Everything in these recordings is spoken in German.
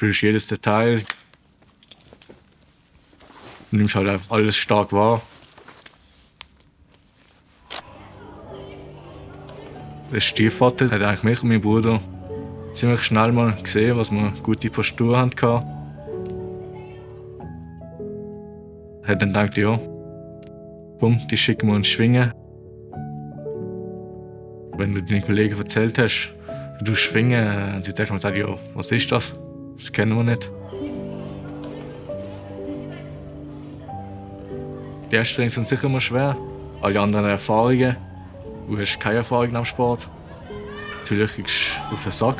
spürst jedes Detail. Du nimmst halt einfach alles stark wahr. Der Stiefvater hat eigentlich mich und meinen Bruder ziemlich schnell mal gesehen, was wir eine gute Postur hatten. Er hat dann gedacht, ja, komm, die schicken wir uns schwingen. Wenn du deinen Kollegen erzählt hast, du schwingen, sie haben gesagt, ja, was ist das? Das kennen wir nicht. Die ersten Trainings sind sicher immer schwer. Alle anderen Erfahrungen. Du hast keine Erfahrung am Sport. Natürlich kriegst du auf den Sack.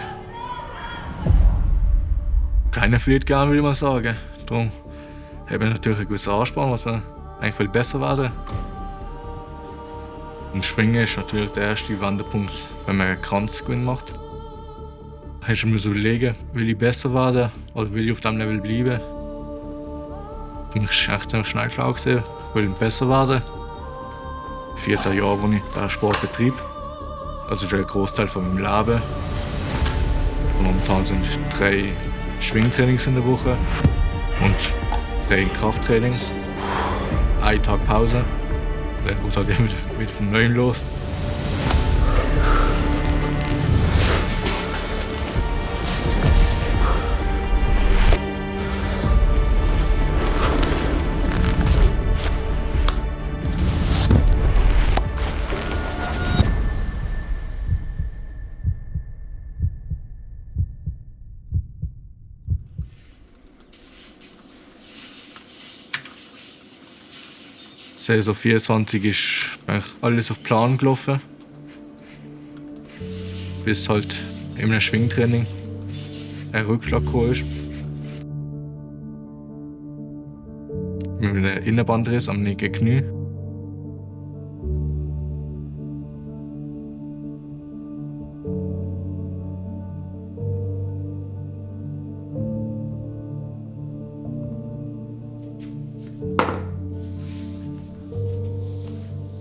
Keiner verliert gerne, würde ich mal sagen. Darum habe ich natürlich einen gewissen Ansporn, was man eigentlich will besser werden. Und Schwingen ist natürlich der erste Wendepunkt, wenn man einen Kranzgewinn macht. Da musst du mir überlegen, will ich besser werden oder will ich auf diesem Level bleiben. Für mich war es echt schnell klar, ich will besser werden. 14 Jahre, wo ich diesen Sport betreibe. Also das ist ein Großteil von meinem Leben. Und momentan sind 3 Schwingtrainings in der Woche und 3 Krafttrainings. 1 Tag Pause. Dann geht es halt wieder von Neuem los. Saison 24 ist eigentlich alles auf Plan gelaufen. Bis halt in einem Schwingtraining ein Rückschlag gekommen ist. Mit einem Innenbandriss am linken Knie.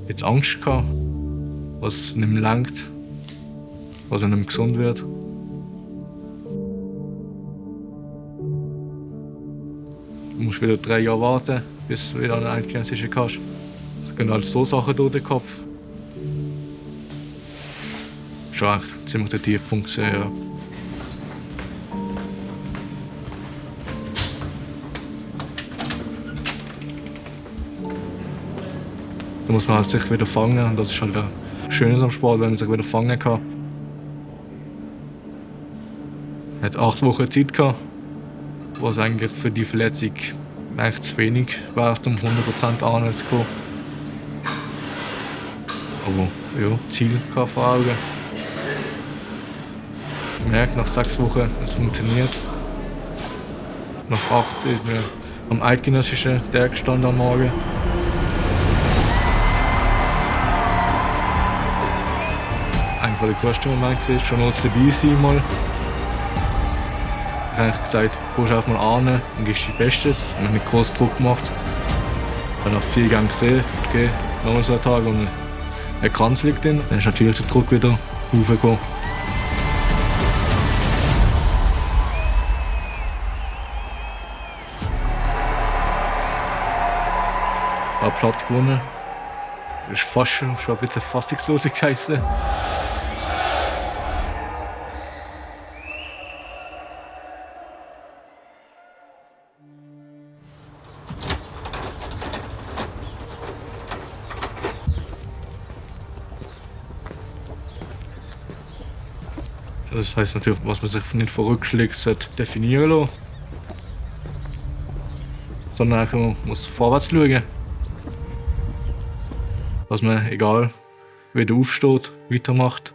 Jetzt Angst gehabt, was nicht mehr langt, was nicht mehr gesund wird. Du musst wieder 3 Jahre warten, bis du wieder eine eidgenössische hast. Es gehen halt so Sachen durch den Kopf. Schon echt ziemlich der Tiefpunkt gesehen, ja. Da muss man halt sich wieder fangen und das ist halt das Schöne am Sport, wenn man sich wieder fangen kann. Er hat 8 Wochen Zeit gehabt, was eigentlich für die Verletzung eigentlich zu wenig war, um 100% anwärts zu kommen. Aber ja, Ziel kam vor Augen. Ich merke nach 6 Wochen, es funktioniert. Nach 8 ist mir am eidgenössischen Tag gestanden am Morgen. Einer der größten Momente war, schon noch dabei sein mal. Ich habe gesagt, gehst einfach mal an und gibst dein Bestes. Ich habe nicht großen Druck gemacht. Ich habe nach 4 Gängen gesehen, okay, nochmal so einen Tag und ein Kranz liegt drin. Dann ist natürlich der Druck wieder hochgekommen. Ich habe platt gewonnen. Das ist fast schon ein bisschen Fassungslosigkeit. Das heisst natürlich, was man sich nicht von Rückschlägen definieren lassen, sondern man muss vorwärts schauen. Dass man, egal wie der aufsteht, weitermacht.